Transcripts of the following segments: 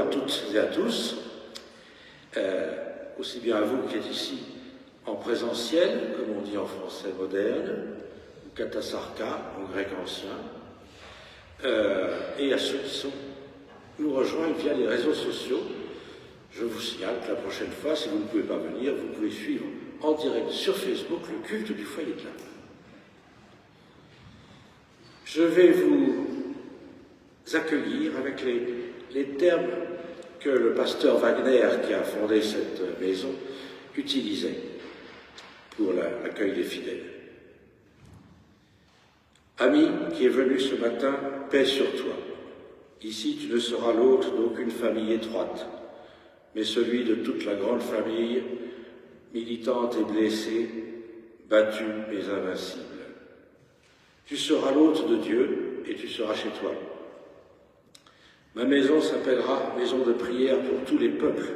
toutes et à tous, aussi bien à vous qui êtes ici en présentiel, comme on dit en français moderne, ou katasarka en grec ancien, et à ceux qui nous rejoignent via les réseaux sociaux. Je vous signale que la prochaine fois, si vous ne pouvez pas venir, vous pouvez suivre en direct sur Facebook le culte du foyer de l'âme. Je vais vous accueillir avec les termes que le pasteur Wagner, qui a fondé cette maison, utilisait pour l'accueil des fidèles. Ami qui est venu ce matin, paix sur toi. Ici, tu ne seras l'hôte d'aucune famille étroite, mais celui de toute la grande famille, militante et blessée, battue mais invincible. Tu seras l'hôte de Dieu et tu seras chez toi. Ma maison s'appellera maison de prière pour tous les peuples,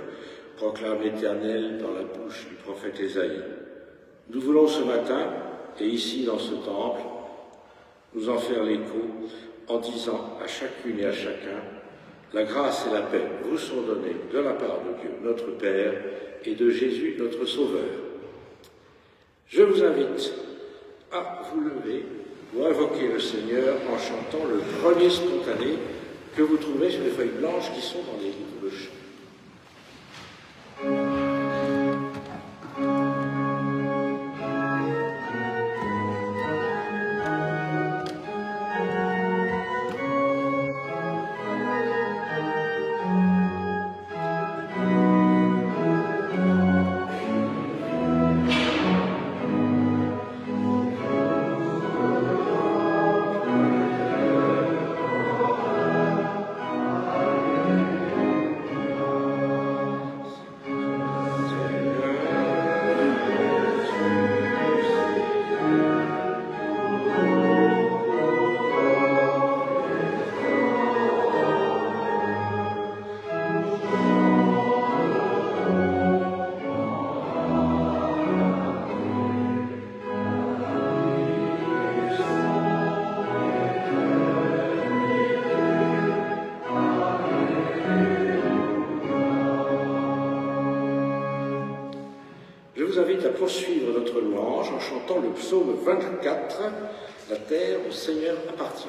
proclame l'Éternel par la bouche du prophète Ésaïe. Nous voulons ce matin, et ici dans ce temple, nous en faire l'écho en disant à chacune et à chacun, la grâce et la paix vous sont données de la part de Dieu, notre Père, et de Jésus, notre Sauveur. Je vous invite à vous lever ou invoquer le Seigneur en chantant le premier spontané que vous trouvez sur les feuilles blanches qui sont dans les livres de chant. Je vous invite à poursuivre notre louange en chantant le psaume 24, « La terre au Seigneur appartient ».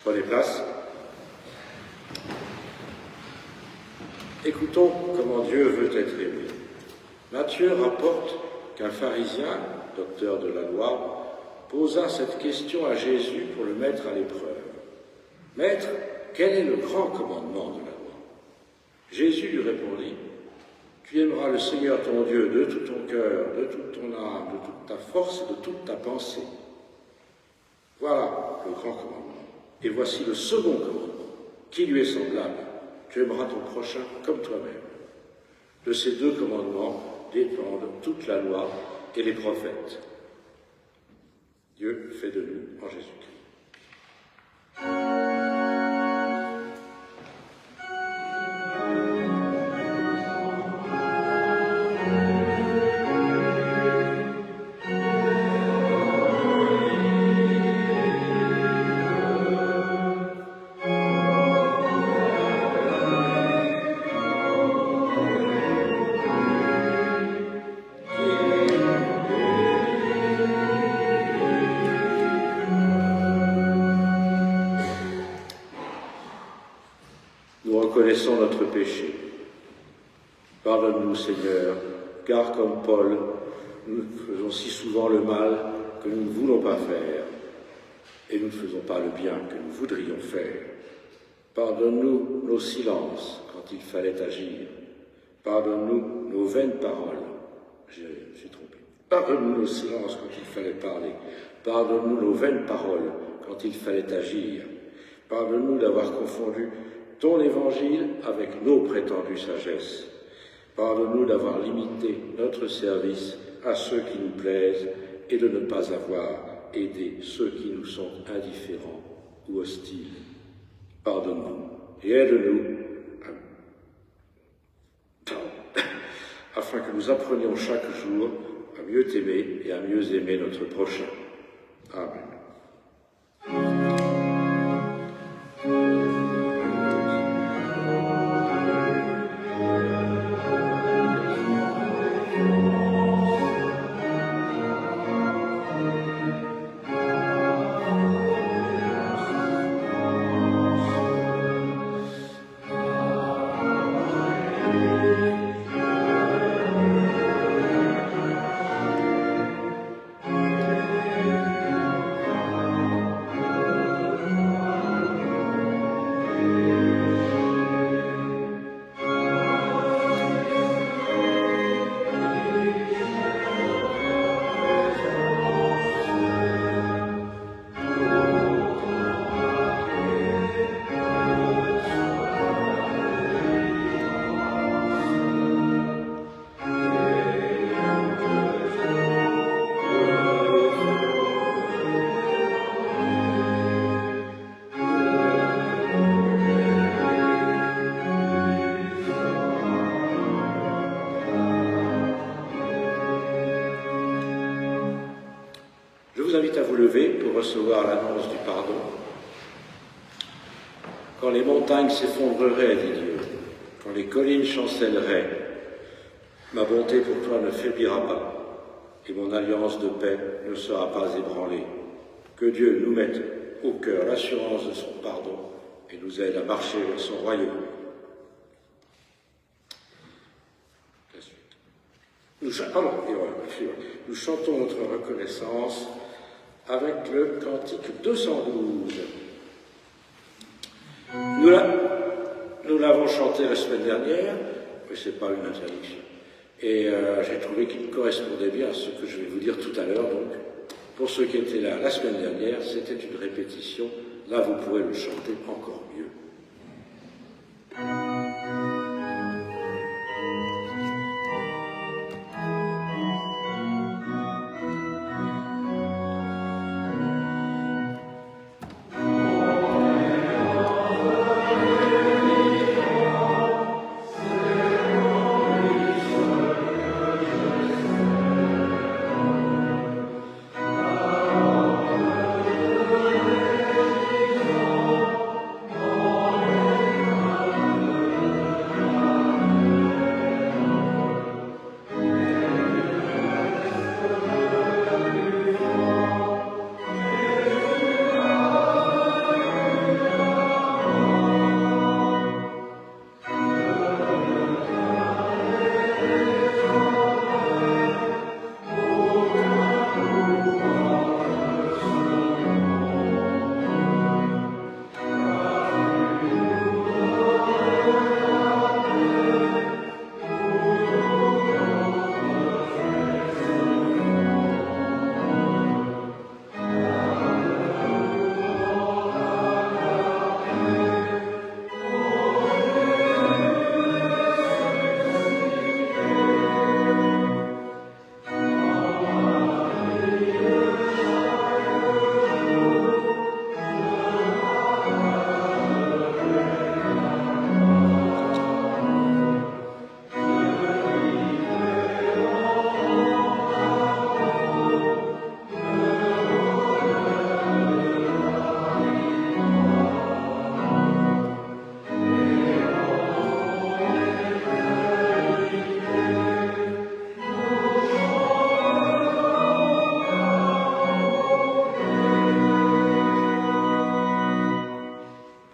Prenez place. Écoutons comment Dieu veut être aimé. Matthieu rapporte qu'un pharisien, docteur de la loi, posa cette question à Jésus pour le mettre à l'épreuve. « Maître, quel est le grand commandement de la loi ?» Jésus lui répondit, « Tu aimeras le Seigneur ton Dieu de tout ton cœur, de toute ton âme, de toute ta force et de toute ta pensée. Voilà le grand commandement. Et voici le second commandement, qui lui est semblable. Tu aimeras ton prochain comme toi-même. De ces deux commandements dépendent toute la loi et les prophètes. Dieu fait de nous en Jésus-Christ. Reconnaissons notre péché. Pardonne-nous, Seigneur, car comme Paul, nous faisons si souvent le mal que nous ne voulons pas faire, et nous ne faisons pas le bien que nous voudrions faire. Pardonne-nous nos silences quand il fallait agir. Pardonne-nous nos vaines paroles. Je me suis trompé. Pardonne-nous nos silences quand il fallait parler. Pardonne-nous nos vaines paroles quand il fallait agir. Pardonne-nous d'avoir confondu ton évangile avec nos prétendues sagesses. Pardonne-nous d'avoir limité notre service à ceux qui nous plaisent et de ne pas avoir aidé ceux qui nous sont indifférents ou hostiles. Pardonne-nous et aide-nous afin que nous apprenions chaque jour à mieux t'aimer et à mieux aimer notre prochain. Amen. Je vous invite à vous lever pour recevoir l'annonce du pardon. Quand les montagnes s'effondreraient, dit Dieu, quand les collines chancelleraient, ma bonté pour toi ne faiblira pas, et mon alliance de paix ne sera pas ébranlée. Que Dieu nous mette au cœur l'assurance de son pardon et nous aide à marcher vers son royaume. La suite. Nous chantons notre reconnaissance avec le cantique 212. Nous l'avons chanté la semaine dernière, mais ce n'est pas une interdiction. Et j'ai trouvé qu'il correspondait bien à ce que je vais vous dire tout à l'heure. Donc, pour ceux qui étaient là la semaine dernière, c'était une répétition. Là, vous pourrez le chanter encore mieux.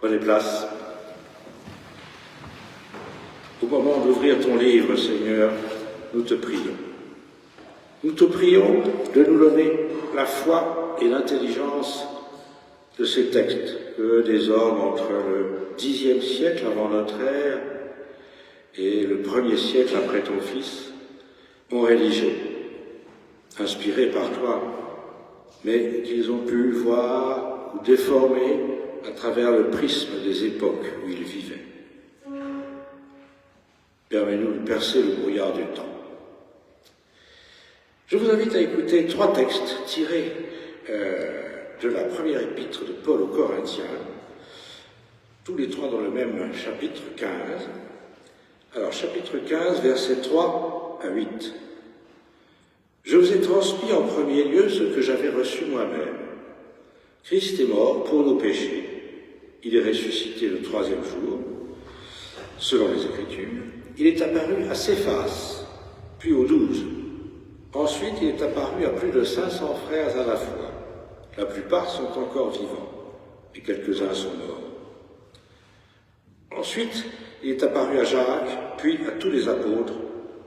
Prenez place. Au moment d'ouvrir ton livre, Seigneur, nous te prions. Nous te prions de nous donner la foi et l'intelligence de ces textes que des hommes entre le Xe siècle avant notre ère et le 1er siècle après ton Fils ont rédigés, inspirés par toi, mais qu'ils ont pu voir ou déformer à travers le prisme des époques où ils vivaient. Permets-nous de percer le brouillard du temps. Je vous invite à écouter 3 textes tirés de la première épître de Paul aux Corinthiens, tous les 3 dans le même chapitre 15. Alors, chapitre 15, versets 3 à 8. Je vous ai transmis en premier lieu ce que j'avais reçu moi-même. Christ est mort pour nos péchés. Il est ressuscité le 3e jour, selon les Écritures. Il est apparu à Céphas, puis aux 12. Ensuite, il est apparu à plus de 500 frères à la fois. La plupart sont encore vivants, et quelques-uns sont morts. Ensuite, il est apparu à Jacques, puis à tous les apôtres.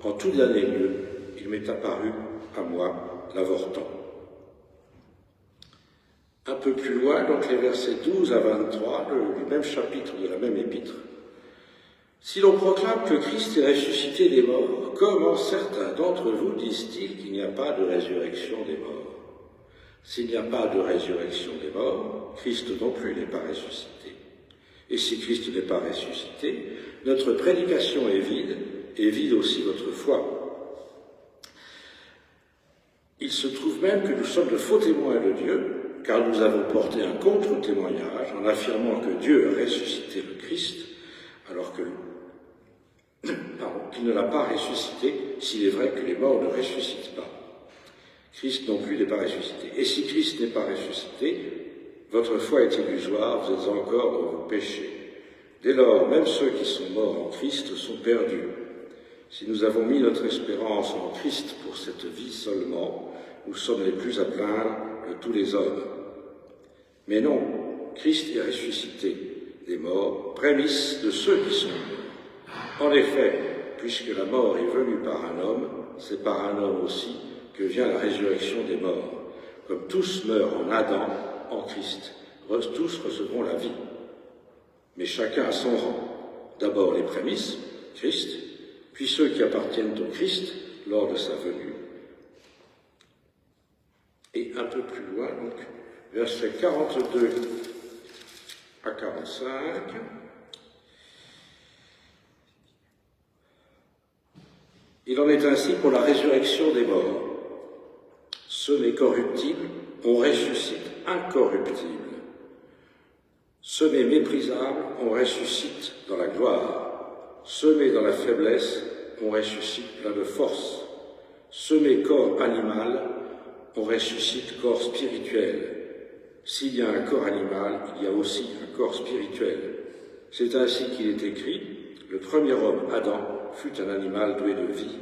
En tout dernier lieu, il m'est apparu à moi, l'avortant. Un peu plus loin, donc les versets 12 à 23, du même chapitre de la même épître. Si l'on proclame que Christ est ressuscité des morts, comment certains d'entre vous disent-ils qu'il n'y a pas de résurrection des morts? S'il n'y a pas de résurrection des morts, Christ non plus n'est pas ressuscité. Et si Christ n'est pas ressuscité, notre prédication est vide, et vide aussi votre foi. Il se trouve même que nous sommes de faux témoins de Dieu, car nous avons porté un contre-témoignage en affirmant que Dieu a ressuscité le Christ, alors que qu'il ne l'a pas ressuscité, s'il est vrai que les morts ne ressuscitent pas. Christ non plus n'est pas ressuscité. Et si Christ n'est pas ressuscité, votre foi est illusoire, vous êtes encore dans vos péchés. Dès lors, même ceux qui sont morts en Christ sont perdus. Si nous avons mis notre espérance en Christ pour cette vie seulement, nous sommes les plus à plaindre de tous les hommes. Mais non, Christ est ressuscité des morts, prémisse de ceux qui sont morts. En effet, puisque la mort est venue par un homme, c'est par un homme aussi que vient la résurrection des morts. Comme tous meurent en Adam, en Christ, tous recevront la vie. Mais chacun à son rang. D'abord les prémices, Christ, puis ceux qui appartiennent au Christ lors de sa venue. Et un peu plus loin, donc, versets 42 à 45. Il en est ainsi pour la résurrection des morts. Ceux corruptibles, on ressuscite incorruptibles. Semés méprisables, on ressuscite dans la gloire. Semés dans la faiblesse, on ressuscite plein de force. Semés corps animal, on ressuscite corps spirituel. S'il y a un corps animal, il y a aussi un corps spirituel. C'est ainsi qu'il est écrit, le premier homme, Adam, fut un animal doué de vie.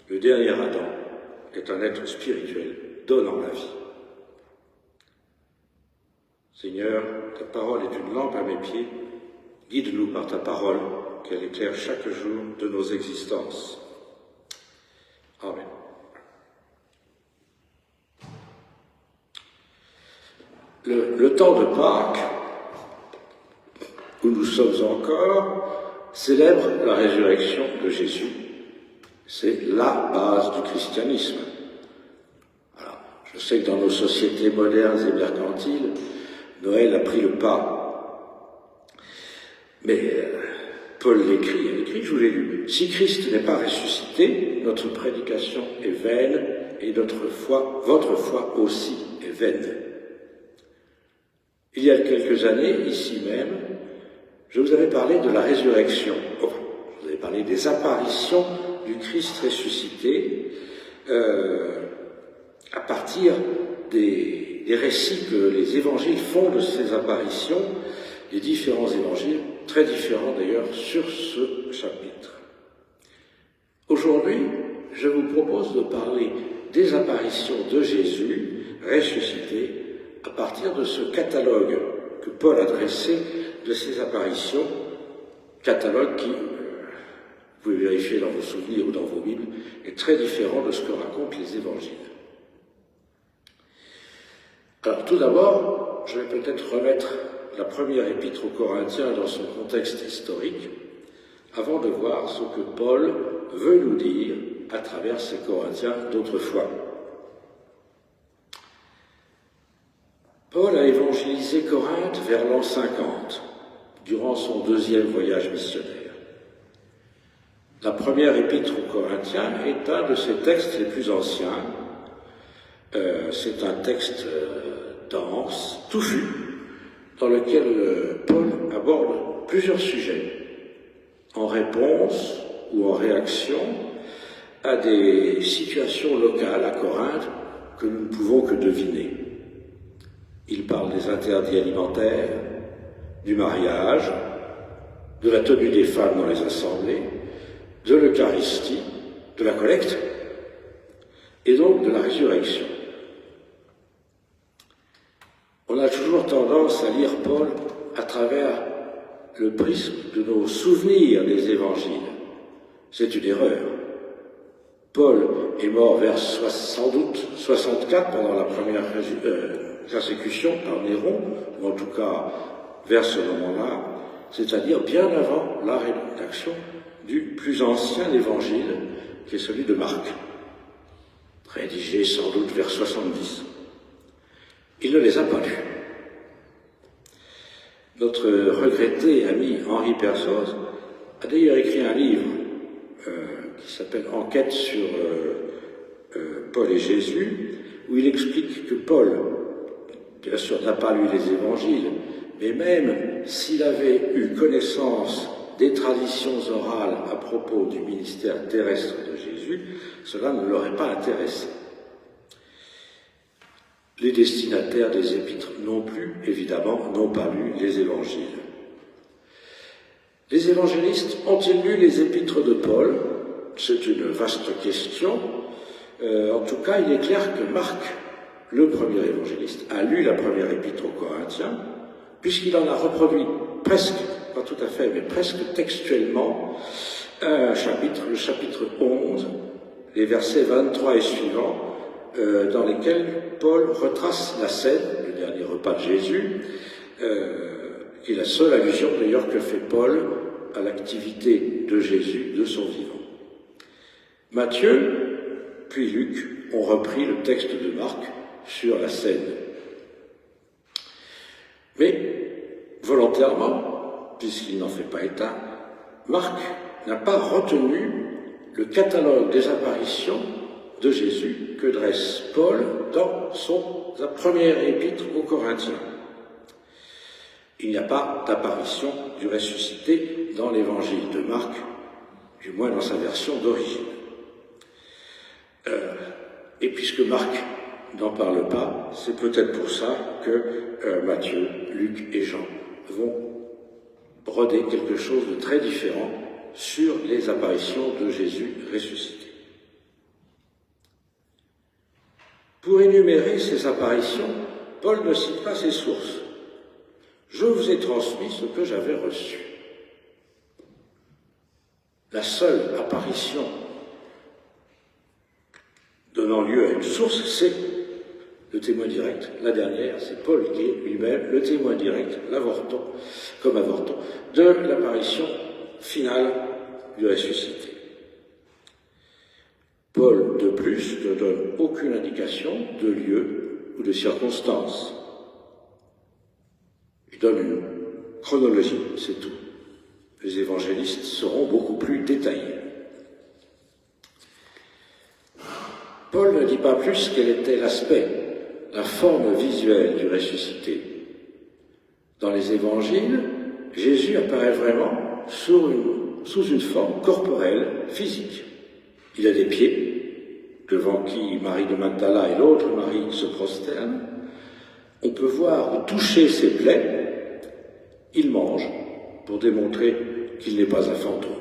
Le dernier Adam est un être spirituel donnant la vie. Seigneur, ta parole est une lampe à mes pieds. Guide-nous par ta parole, qu'elle éclaire chaque jour de nos existences. Amen. Le temps de Pâques, où nous sommes encore, célèbre la résurrection de Jésus. C'est la base du christianisme. Alors, je sais que dans nos sociétés modernes et mercantiles, Noël a pris le pas. Mais Paul l'écrit, je vous l'ai lu. Si Christ n'est pas ressuscité, notre prédication est vaine et votre foi aussi est vaine. Il y a quelques années, ici même, je vous avais parlé de la résurrection. Je vous avais parlé des apparitions du Christ ressuscité à partir des récits que les évangiles font de ces apparitions, les différents évangiles, très différents d'ailleurs sur ce chapitre. Aujourd'hui, je vous propose de parler des apparitions de Jésus ressuscité à partir de ce catalogue que Paul a dressé de ces apparitions, catalogue qui, vous pouvez vérifier dans vos souvenirs ou dans vos Bibles, est très différent de ce que racontent les évangiles. Alors tout d'abord, je vais peut-être remettre la première épître aux Corinthiens dans son contexte historique, avant de voir ce que Paul veut nous dire à travers ces Corinthiens d'autrefois. Paul a évangélisé Corinthe vers l'an 50, durant son deuxième voyage missionnaire. La première épître aux Corinthiens est un de ses textes les plus anciens. C'est un texte dense, touffu, dans lequel Paul aborde plusieurs sujets, en réponse ou en réaction à des situations locales à Corinthe que nous ne pouvons que deviner. Il parle des interdits alimentaires, du mariage, de la tenue des femmes dans les assemblées, de l'Eucharistie, de la collecte, et donc de la résurrection. On a toujours tendance à lire Paul à travers le prisme de nos souvenirs des évangiles. C'est une erreur. Paul est mort vers sans doute 64 pendant la première persécution par Néron, ou en tout cas vers ce moment-là, c'est-à-dire bien avant la rédaction du plus ancien évangile, qui est celui de Marc, rédigé sans doute vers 70. Il ne les a pas lus. Notre regretté ami Henri Persos a d'ailleurs écrit un livre qui s'appelle « Enquête sur Paul et Jésus », où il explique que Paul, bien sûr, n'a pas lu les évangiles, mais même s'il avait eu connaissance des traditions orales à propos du ministère terrestre de Jésus, cela ne l'aurait pas intéressé. Les destinataires des épîtres non plus, évidemment, n'ont pas lu les évangiles. Les évangélistes ont-ils lu les épîtres de Paul? C'est une vaste question. En tout cas, il est clair que Marc, le premier évangéliste, a lu la première épître aux Corinthiens, puisqu'il en a reproduit presque, pas tout à fait, mais presque textuellement, un chapitre, le chapitre 11, les versets 23 et suivants, dans lesquels Paul retrace la scène, le dernier repas de Jésus, qui est la seule allusion d'ailleurs que fait Paul à l'activité de Jésus de son vivant. Matthieu, puis Luc, ont repris le texte de Marc sur la scène. Mais, volontairement, puisqu'il n'en fait pas état, Marc n'a pas retenu le catalogue des apparitions de Jésus que dresse Paul dans sa première épître aux Corinthiens. Il n'y a pas d'apparition du ressuscité dans l'évangile de Marc, du moins dans sa version d'origine. Et puisque Marc n'en parle pas, c'est peut-être pour ça que Matthieu, Luc et Jean vont broder quelque chose de très différent sur les apparitions de Jésus ressuscité. Pour énumérer ces apparitions, Paul ne cite pas ses sources. Je vous ai transmis ce que j'avais reçu. La seule apparition donnant lieu à une source, c'est le témoin direct. La dernière, c'est Paul qui est lui-même le témoin direct, comme avorton, de l'apparition finale du ressuscité. Paul, de plus, ne donne aucune indication de lieu ou de circonstance. Il donne une chronologie, c'est tout. Les évangélistes seront beaucoup plus détaillés. Paul ne dit pas plus quel était l'aspect, la forme visuelle du ressuscité. Dans les évangiles, Jésus apparaît vraiment sous une forme corporelle, physique. Il a des pieds, devant qui Marie de Magdala et l'autre Marie se prosternent. On peut voir ou toucher ses plaies. Il mange pour démontrer qu'il n'est pas un fantôme.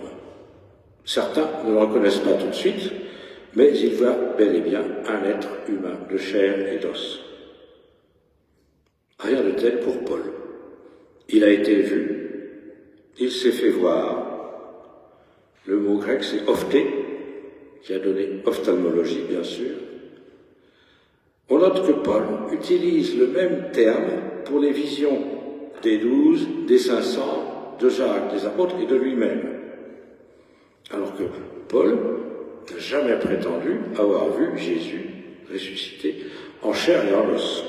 Certains ne le reconnaissent pas tout de suite, mais ils voient bel et bien un être humain de chair et d'os. Rien de tel pour Paul. Il a été vu, il s'est fait voir. Le mot grec, c'est ophté, qui a donné ophtalmologie, bien sûr. On note que Paul utilise le même terme pour les visions des 12, des 500, de Jacques, des apôtres et de lui-même. Alors que Paul n'a jamais prétendu avoir vu Jésus ressuscité en chair et en os.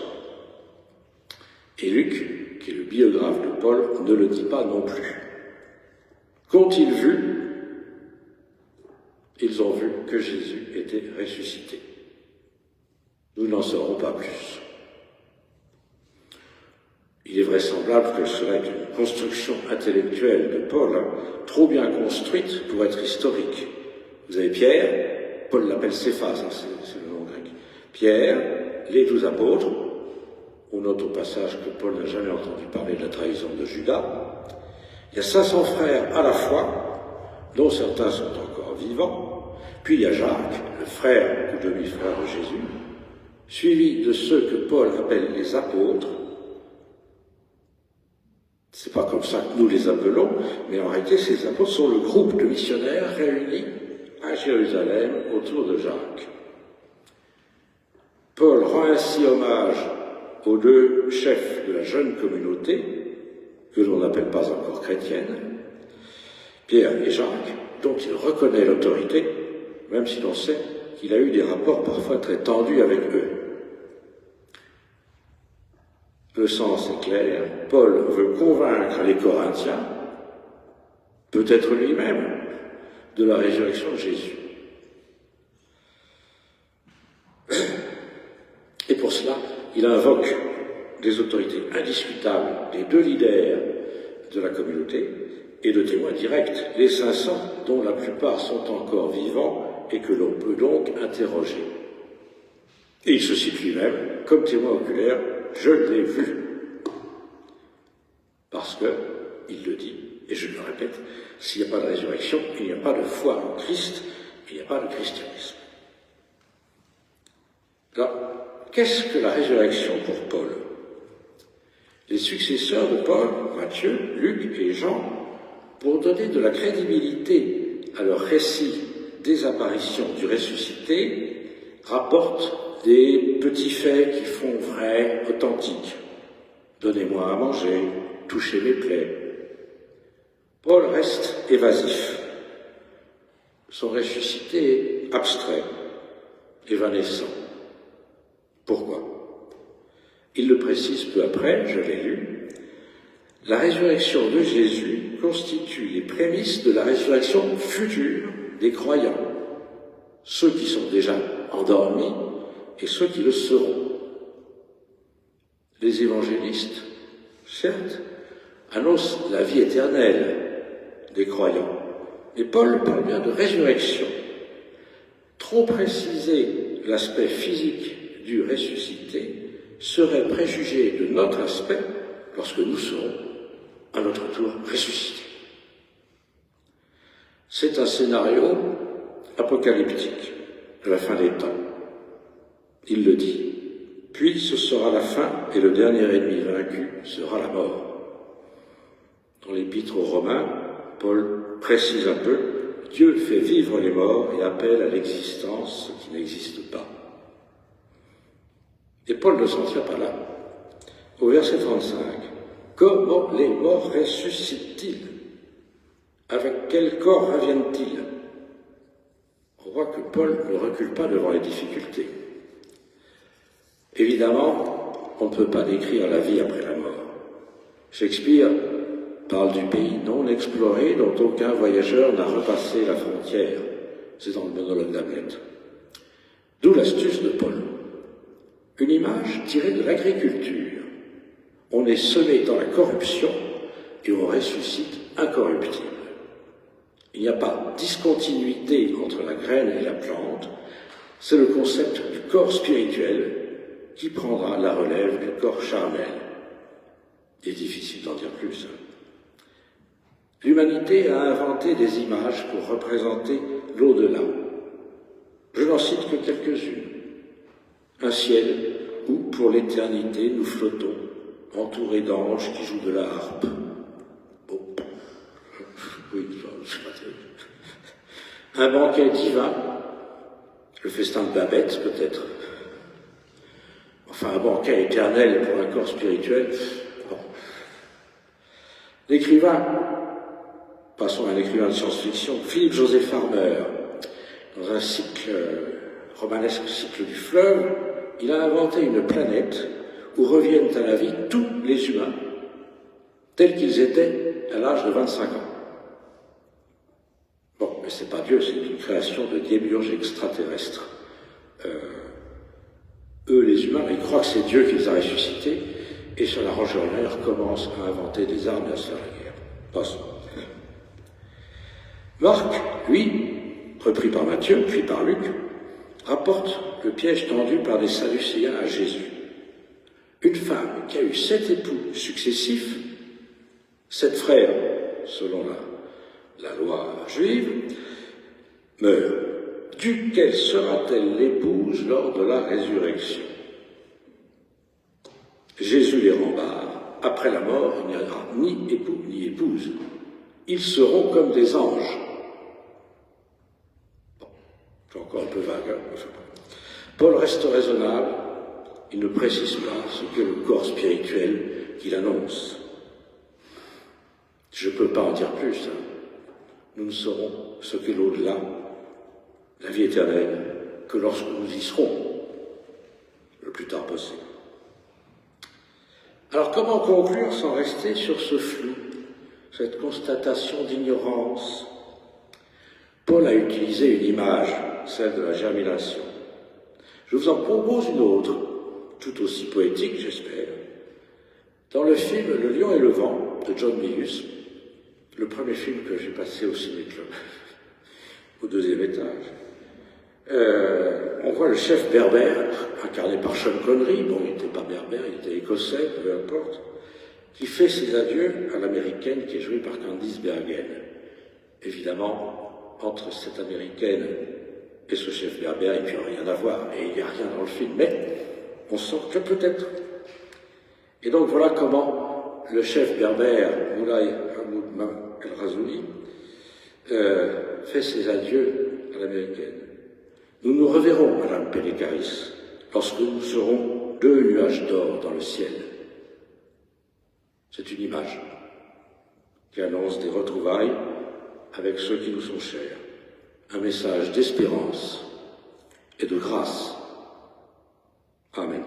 Et Luc, qui est le biographe de Paul, ne le dit pas non plus. Qu'ont-ils vu? Ils ont vu que Jésus était ressuscité. Nous n'en saurons pas plus. Il est vraisemblable que ce serait une construction intellectuelle de Paul, trop bien construite pour être historique. Vous avez Pierre, Paul l'appelle Céphas, c'est le nom grec. Pierre, les 12 apôtres. On note au passage que Paul n'a jamais entendu parler de la trahison de Judas. Il y a 500 frères à la fois, dont certains sont encore vivants. Puis il y a Jacques, le frère ou demi-frère de Jésus, suivi de ceux que Paul appelle les apôtres. C'est pas comme ça que nous les appelons, mais en réalité, ces apôtres sont le groupe de missionnaires réunis à Jérusalem autour de Jacques. Paul rend ainsi hommage aux deux chefs de la jeune communauté, que l'on n'appelle pas encore chrétienne, Pierre et Jacques, dont il reconnaît l'autorité, même si l'on sait qu'il a eu des rapports parfois très tendus avec eux. Le sens est clair, Paul veut convaincre les Corinthiens, peut-être lui-même, de la résurrection de Jésus. Et pour cela, il invoque des autorités indiscutables, les deux leaders de la communauté, et de témoins directs, les 500, dont la plupart sont encore vivants et que l'on peut donc interroger. Et il se cite lui-même comme témoin oculaire, je l'ai vu. Parce que, il le dit, et je le répète, s'il n'y a pas de résurrection, il n'y a pas de foi en Christ, il n'y a pas de christianisme. Alors, qu'est-ce que la résurrection pour Paul? Les successeurs de Paul, Matthieu, Luc et Jean, pour donner de la crédibilité à leur récit des apparitions du ressuscité, rapportent des petits faits qui font vrai, authentiques. Donnez-moi à manger, touchez mes plaies. Paul reste évasif. Son ressuscité est abstrait, évanescent. Pourquoi? Il le précise peu après, je l'ai lu. La résurrection de Jésus constitue les prémices de la résurrection future des croyants, ceux qui sont déjà endormis et ceux qui le seront. Les évangélistes, certes, annoncent la vie éternelle des croyants, mais Paul parle bien de résurrection. Trop préciser l'aspect physique du ressuscité serait préjuger de notre aspect lorsque nous serons à notre tour ressuscités. C'est un scénario apocalyptique de la fin des temps. Il le dit. Puis ce sera la fin et le dernier ennemi vaincu sera la mort. Dans l'épître aux Romains, Paul précise un peu, Dieu fait vivre les morts et appelle à l'existence ce qui n'existe pas. Et Paul ne s'en tient pas là. Au verset 35, comment les morts ressuscitent-ils? Avec quel corps reviennent-ils? On voit que Paul ne recule pas devant les difficultés. Évidemment, on ne peut pas décrire la vie après la mort. Shakespeare parle du pays non exploré dont aucun voyageur n'a repassé la frontière. C'est dans le monologue d'Hamlet. D'où l'astuce de Paul. Une image tirée de l'agriculture. On est semé dans la corruption et on ressuscite incorruptible. Il n'y a pas de discontinuité entre la graine et la plante. C'est le concept du corps spirituel qui prendra la relève du corps charnel. Il est difficile d'en dire plus. L'humanité a inventé des images pour représenter l'au-delà. Je n'en cite que quelques-unes. Un ciel où, pour l'éternité, nous flottons, entouré d'anges qui jouent de la harpe. Bon, oui, c'est pas terrible. Un banquet divin, le festin de Babette peut-être. Enfin, un banquet éternel pour un corps spirituel. Bon. L'écrivain, passons à un écrivain de science-fiction, Philippe Joseph Farmer, dans un cycle romanesque, cycle du fleuve, il a inventé une planète où reviennent à la vie tous les humains, tels qu'ils étaient à l'âge de 25 ans. Bon, mais c'est pas Dieu, c'est une création de démiurges extraterrestres. Eux, les humains, ils croient que c'est Dieu qui les a ressuscités, et sur la roche ils commencent à inventer des armes et à se faire la guerre. Passons. Marc, lui, repris par Matthieu, puis par Luc, rapporte le piège tendu par des Sadducéens à Jésus. Une femme qui a eu 7 époux successifs, 7 frères, selon la loi juive, meurt. Duquel sera-t-elle l'épouse lors de la résurrection? Jésus les rembarre. Après la mort, il n'y aura ni époux ni épouse. Ils seront comme des anges. Bon, c'est encore un peu vague. Hein, Paul reste raisonnable. Il ne précise pas ce qu'est le corps spirituel qu'il annonce. Je ne peux pas en dire plus. Hein. Nous ne saurons ce qu'est l'au-delà, la vie éternelle, que lorsque nous y serons, le plus tard possible. Alors comment conclure sans rester sur ce flou, cette constatation d'ignorance? Paul a utilisé une image, celle de la germination. Je vous en propose une autre, tout aussi poétique, j'espère. Dans le film Le Lion et le Vent de John Milius, le premier film que j'ai passé au ciné-club, au 2e étage, on voit le chef berbère, incarné par Sean Connery, bon, il n'était pas berbère, il était écossais, peu importe, qui fait ses adieux à l'américaine qui est jouée par Candice Bergen. Évidemment, entre cette américaine et ce chef berbère, il n'y a rien à voir, et il n'y a rien dans le film, mais on sent que peut-être. Et donc voilà comment le chef berbère, Moulay Hamoud El Razouli, fait ses adieux à l'américaine. Nous nous reverrons, Madame Pélécaris, lorsque nous serons 2 nuages d'or dans le ciel. C'est une image qui annonce des retrouvailles avec ceux qui nous sont chers. Un message d'espérance et de grâce. Amen.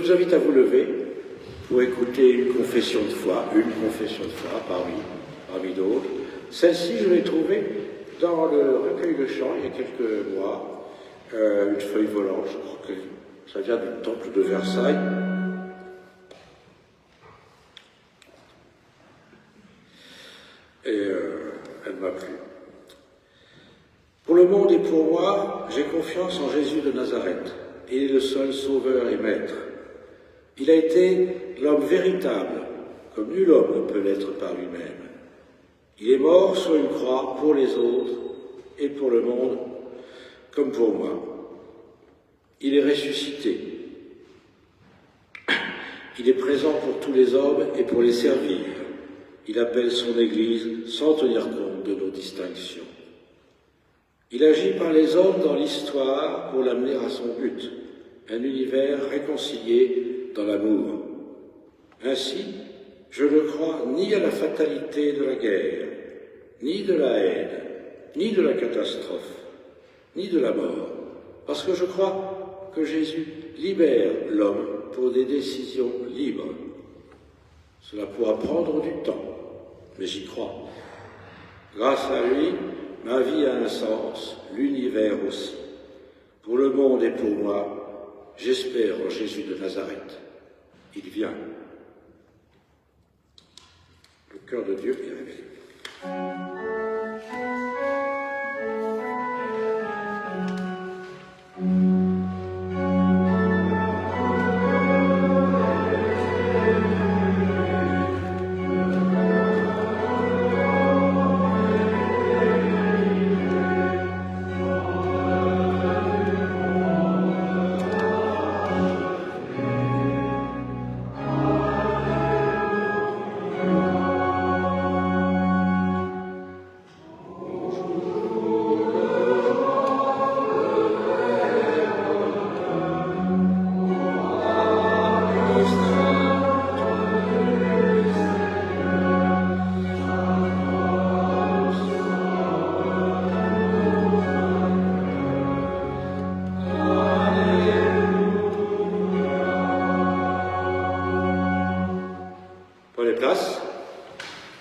vous invite à vous lever pour écouter une confession de foi parmi d'autres. Celle-ci, je l'ai trouvée dans le recueil de chants il y a quelques mois, une feuille volante, je crois que ça vient du temple de Versailles. Et elle m'a plu. Pour le monde et pour moi, j'ai confiance en Jésus de Nazareth. Il est le seul sauveur et maître. Il a été l'homme véritable, comme nul homme ne peut l'être par lui-même. Il est mort sur une croix pour les autres et pour le monde, comme pour moi. Il est ressuscité. Il est présent pour tous les hommes et pour les servir. Il appelle son Église sans tenir compte de nos distinctions. Il agit par les hommes dans l'histoire pour l'amener à son but, un univers réconcilié dans l'amour. Ainsi, je ne crois ni à la fatalité de la guerre, ni de la haine, ni de la catastrophe, ni de la mort, parce que je crois que Jésus libère l'homme pour des décisions libres. Cela pourra prendre du temps, mais j'y crois. Grâce à lui, ma vie a un sens, l'univers aussi. Pour le monde et pour moi, j'espère en Jésus de Nazareth. Il vient. Le cœur de Dieu est révélé.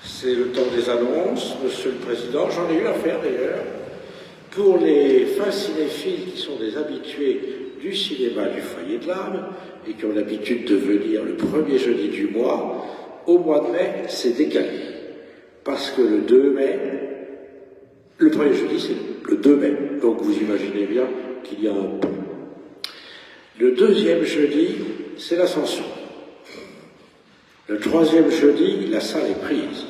C'est le temps des annonces, Monsieur le Président. J'en ai eu l'affaire d'ailleurs. Pour les fins cinéphiles qui sont des habitués du cinéma du Foyer de l'Âme et qui ont l'habitude de venir le premier jeudi du mois, au mois de mai, c'est décalé. Parce que le 2 mai, le premier jeudi, c'est le 2 mai. Donc vous imaginez bien qu'il y a un pont. Le deuxième jeudi, c'est l'Ascension. Le troisième jeudi, la salle est prise.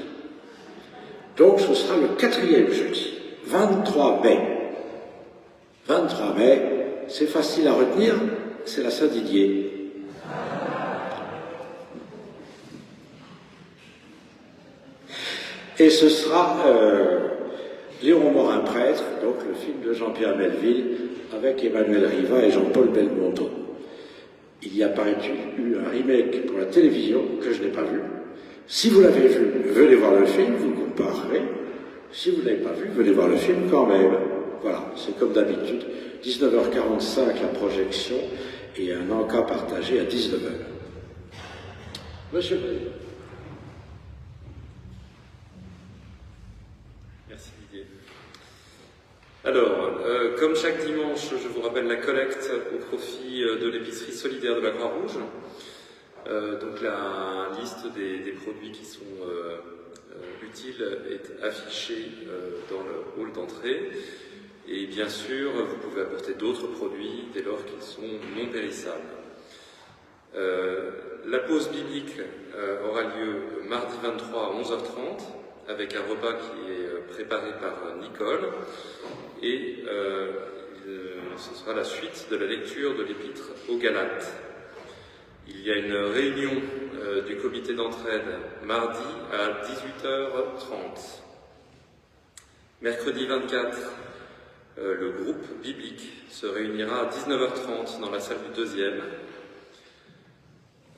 Donc ce sera le quatrième jeudi, 23 mai. 23 mai, c'est facile à retenir, c'est la Saint-Didier. Et ce sera Léon Morin prêtre, donc le film de Jean-Pierre Melville, avec Emmanuel Riva et Jean-Paul Belmondo. Il y a eu un remake pour la télévision que je n'ai pas vu. Si vous l'avez vu, venez voir le film, vous comparerez. Si vous ne l'avez pas vu, venez voir le film quand même. Voilà, c'est comme d'habitude, 19h45 la projection et un encas partagé à 19h. Monsieur le Président. Merci Didier. Alors, comme chaque dimanche, je vous rappelle la collecte au profit de l'épicerie solidaire de la Croix-Rouge. Donc la liste des produits qui sont utiles est affichée dans le hall d'entrée. Et bien sûr, vous pouvez apporter d'autres produits dès lors qu'ils sont non périssables. La pause biblique aura lieu mardi 23 à 11h30 avec un repas qui est préparé par Nicole. Et ce sera la suite de la lecture de l'épître aux Galates. Il y a une réunion du comité d'entraide mardi à 18h30. Mercredi 24, le groupe biblique se réunira à 19h30 dans la salle du deuxième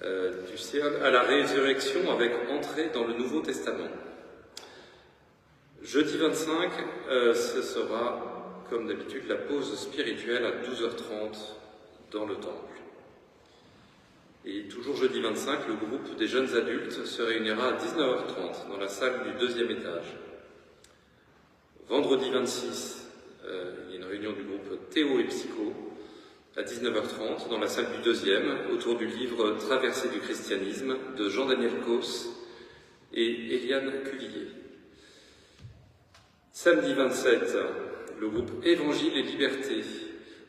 du ciel à la résurrection avec entrée dans le Nouveau Testament. Jeudi 25, ce sera, comme d'habitude, la pause spirituelle à 12h30 dans le temple. Et toujours jeudi 25, le groupe des jeunes adultes se réunira à 19h30 dans la salle du 2e étage. Vendredi 26, il y a une réunion du groupe Théo et Psycho à 19h30 dans la salle du 2e autour du livre Traversée du christianisme de Jean-Daniel Causse et Eliane Cuvillier. Samedi 27, le groupe Évangile et Liberté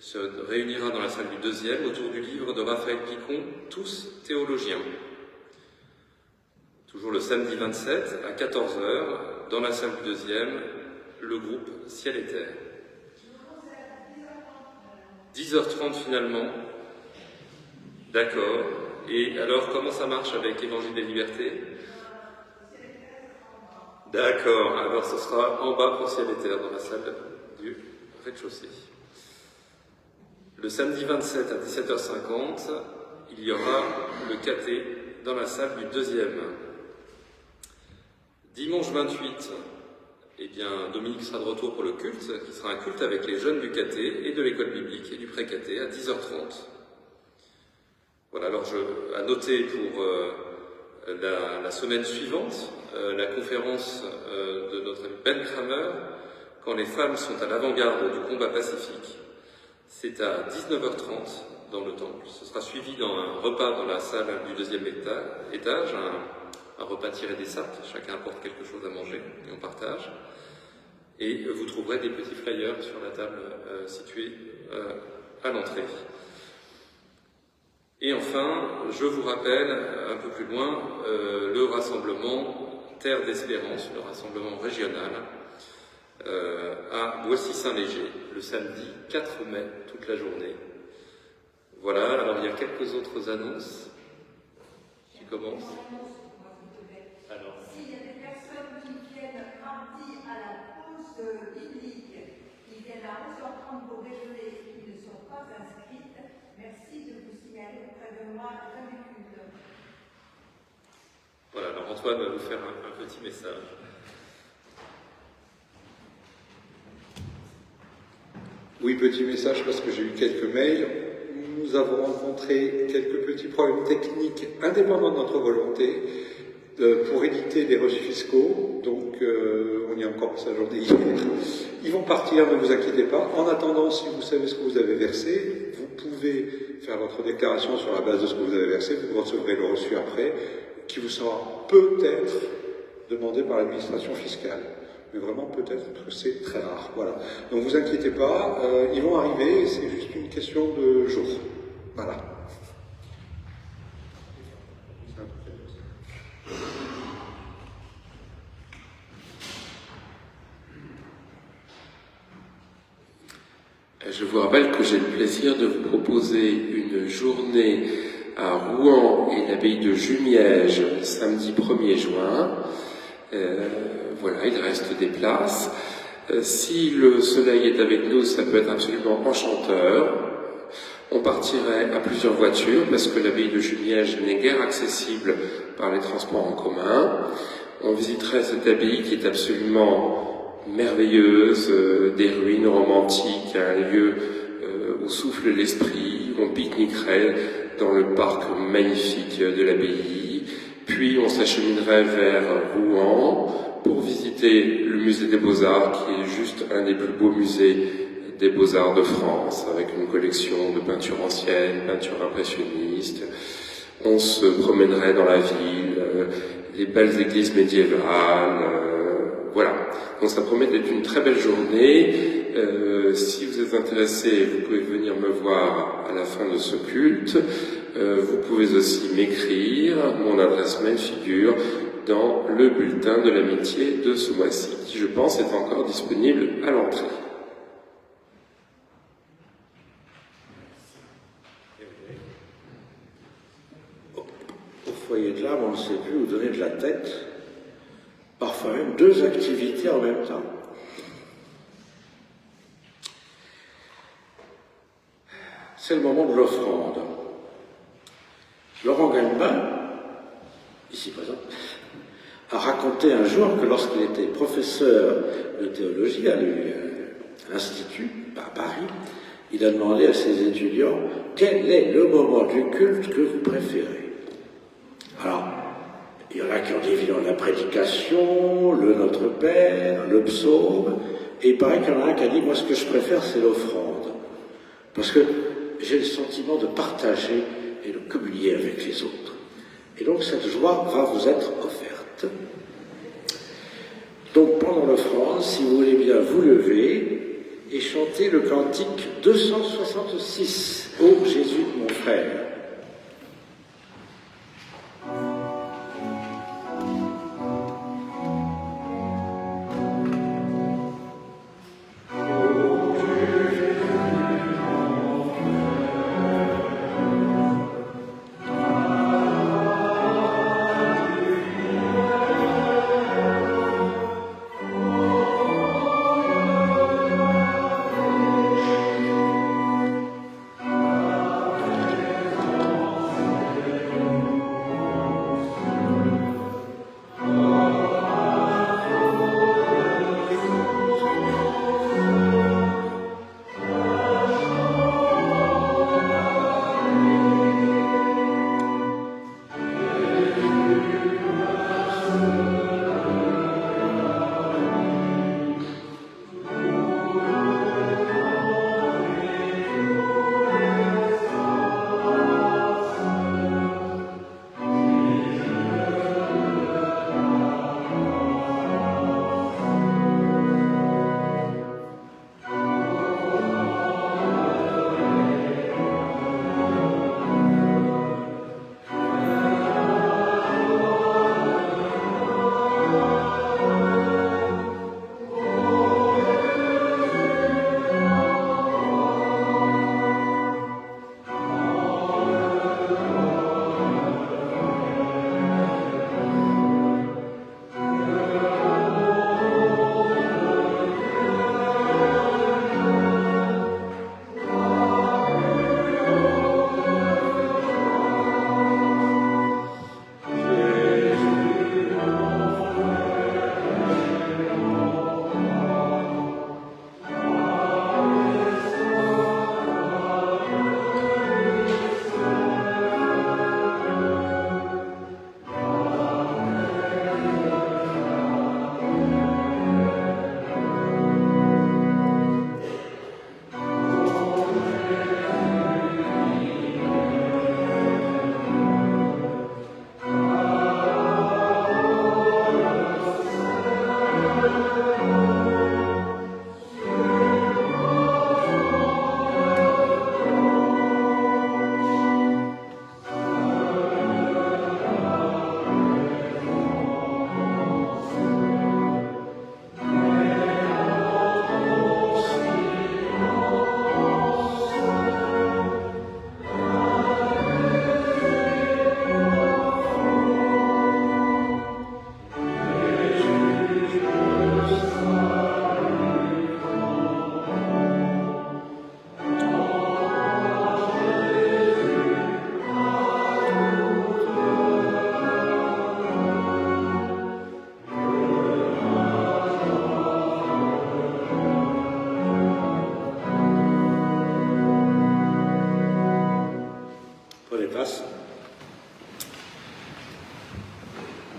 se réunira dans la salle du 2e autour du livre de Raphaël Picon, Tous théologiens. Toujours le samedi 27, à 14h, dans la salle du 2e, le groupe Ciel et Terre. 10h30 finalement. D'accord. Et alors, comment ça marche avec Évangile et Liberté? D'accord. Alors, ce sera en bas pour Ciel et Terre, dans la salle du rez-de-chaussée. Le samedi 27 à 17h50, il y aura le caté dans la salle du 2e. Dimanche 28, eh bien, Dominique sera de retour pour le culte, qui sera un culte avec les jeunes du caté et de l'école biblique et du pré-caté à 10h30. Voilà, alors à noter pour la semaine suivante, la conférence de notre ami Ben Kramer, quand les femmes sont à l'avant-garde du combat pacifique. C'est à 19h30 dans le temple. Ce sera suivi d'un repas dans la salle du 2e étage, un repas tiré des sacs. Chacun apporte quelque chose à manger et on partage. Et vous trouverez des petits flyers sur la table située à l'entrée. Et enfin, je vous rappelle un peu plus loin le rassemblement Terre d'Espérance, le rassemblement régional à Boissy-Saint-Léger, le samedi 4 mai, toute la journée. Voilà, alors il y a quelques autres annonces qui commencent. Alors. S'il y a des personnes qui viennent mardi à la pause biblique, qui viennent à 11h30 pour déjeuner et qui ne sont pas inscrites, merci de vous signaler auprès de moi à la fin du culte. Voilà, alors Antoine va vous faire un petit message. Oui, petit message parce que j'ai eu quelques mails. Nous avons rencontré quelques petits problèmes techniques indépendants de notre volonté pour éditer les reçus fiscaux. Donc, on y a encore passé la journée hier. Ils vont partir, ne vous inquiétez pas. En attendant, si vous savez ce que vous avez versé, vous pouvez faire votre déclaration sur la base de ce que vous avez versé. Vous recevrez le reçu après, qui vous sera peut-être demandé par l'administration fiscale. Mais vraiment peut-être, parce que c'est très rare. Voilà. Donc vous inquiétez pas, ils vont arriver, c'est juste une question de jours. Voilà. Je vous rappelle que j'ai le plaisir de vous proposer une journée à Rouen et l'abbaye de Jumièges samedi 1er juin. Voilà, il reste des places. Si le soleil est avec nous, ça peut être absolument enchanteur. On partirait à plusieurs voitures parce que l'abbaye de Jumièges n'est guère accessible par les transports en commun. On visiterait cette abbaye qui est absolument merveilleuse, des ruines romantiques, un lieu où souffle l'esprit. On pique-niquerait dans le parc magnifique de l'abbaye. Puis on s'acheminerait vers Rouen pour visiter le musée des Beaux-Arts, qui est juste un des plus beaux musées des Beaux-Arts de France, avec une collection de peintures anciennes, peintures impressionnistes. On se promènerait dans la ville, les belles églises médiévales, voilà. Donc ça promet d'être une très belle journée. Si vous êtes intéressé, vous pouvez venir me voir à la fin de ce culte. Vous pouvez aussi m'écrire, mon adresse mail figure dans le bulletin de l'amitié de ce mois-ci, qui je pense est encore disponible à l'entrée. Au foyer de l'âme, on ne sait plus où donner de la tête, parfois même 2 activités en même temps. C'est le moment de l'offrande. Laurent Galbin, ici présent, a raconté un jour que lorsqu'il était professeur de théologie à l'Institut, à Paris, il a demandé à ses étudiants quel est le moment du culte que vous préférez. Alors, il y en a qui ont dit évidemment la prédication, le Notre Père, le psaume, et il paraît qu'il y en a un qui a dit moi ce que je préfère c'est l'offrande, parce que j'ai le sentiment de partager et de communier avec les autres. Et donc cette joie va vous être offerte. Donc pendant l'offrande, si vous voulez bien vous lever et chanter le cantique 266, « Ô Jésus, mon frère ».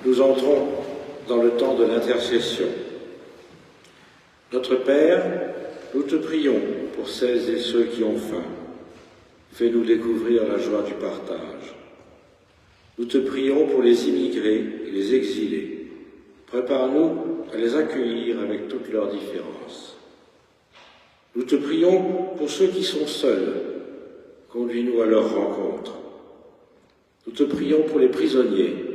Nous entrons dans le temps de l'intercession. Notre Père, nous te prions pour celles et ceux qui ont faim. Fais-nous découvrir la joie du partage. Nous te prions pour les immigrés et les exilés. Prépare-nous à les accueillir avec toutes leurs différences. Nous te prions pour ceux qui sont seuls. Conduis-nous à leur rencontre. Nous te prions pour les prisonniers.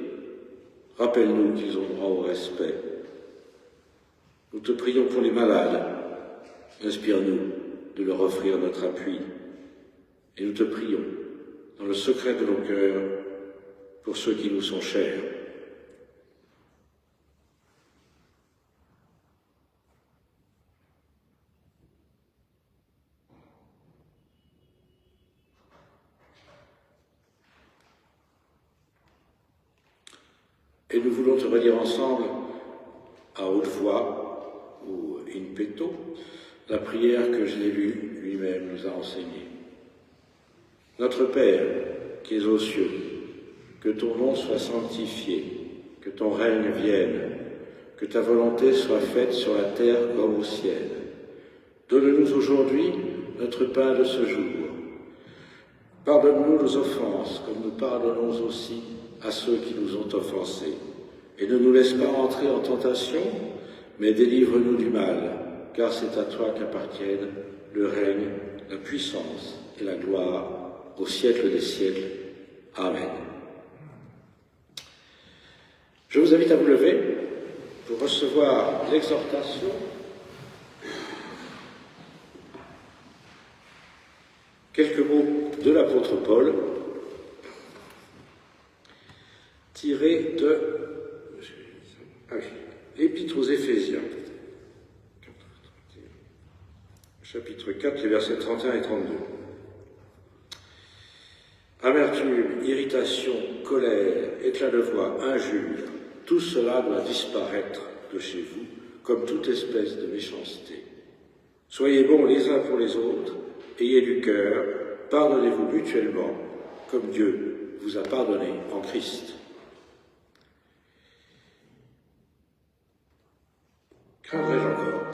Rappelle-nous qu'ils ont droit au respect. Nous te prions pour les malades. Inspire-nous de leur offrir notre appui. Et nous te prions, dans le secret de nos cœurs, pour ceux qui nous sont chers. Et nous voulons te redire ensemble, à haute voix ou in petto, la prière que Jésus lui-même nous a enseignée. Notre Père, qui es aux cieux, que ton nom soit sanctifié, que ton règne vienne, que ta volonté soit faite sur la terre comme au ciel. Donne-nous aujourd'hui notre pain de ce jour. Pardonne-nous nos offenses, comme nous pardonnons aussi à ceux qui nous ont offensés. Et ne nous laisse pas entrer en tentation, mais délivre-nous du mal, car c'est à toi qu'appartiennent le règne, la puissance et la gloire au siècle des siècles. Amen. Je vous invite à vous lever pour recevoir l'exhortation quelques mots de l'apôtre Paul tirés de l'Épître aux Éphésiens, chapitre 4, les versets 31 et 32. Amertume, irritation, colère, éclat de voix, injure, tout cela doit disparaître de chez vous, comme toute espèce de méchanceté. Soyez bons les uns pour les autres, ayez du cœur, pardonnez-vous mutuellement, comme Dieu vous a pardonné en Christ. Craindrais-je encore?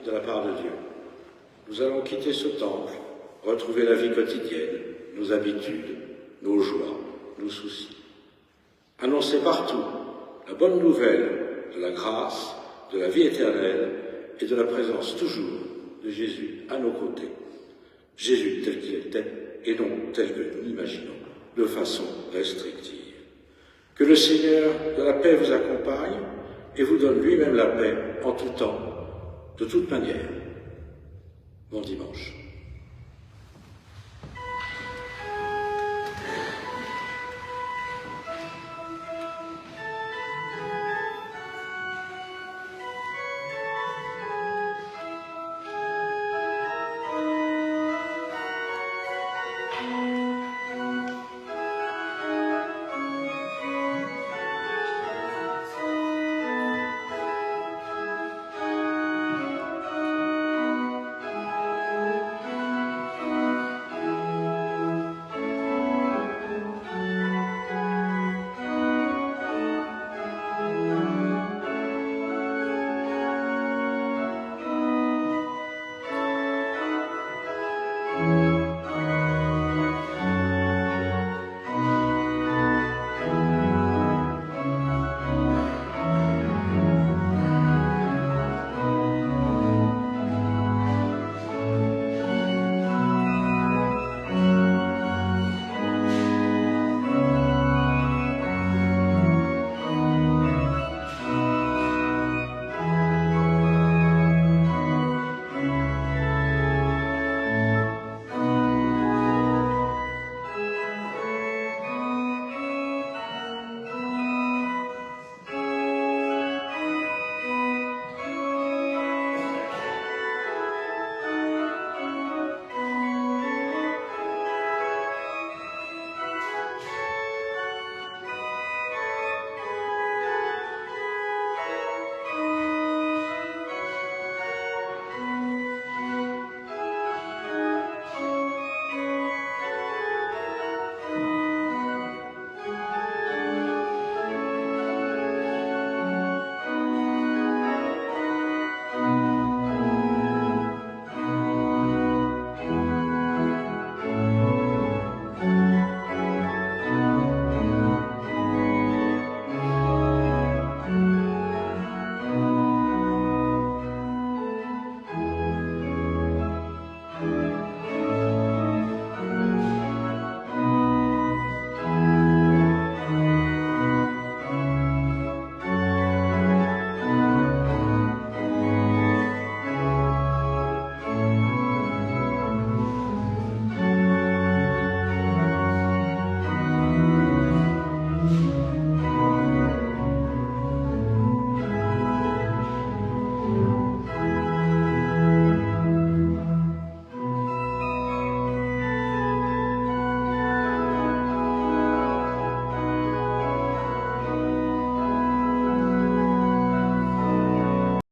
De la part de Dieu. Nous allons quitter ce temple, retrouver la vie quotidienne, nos habitudes, nos joies, nos soucis. Annoncer partout la bonne nouvelle de la grâce, de la vie éternelle et de la présence toujours de Jésus à nos côtés. Jésus tel qu'il était et non tel que nous l'imaginons, de façon restrictive. Que le Seigneur de la paix vous accompagne et vous donne lui-même la paix en tout temps, de toute manière. Bon dimanche.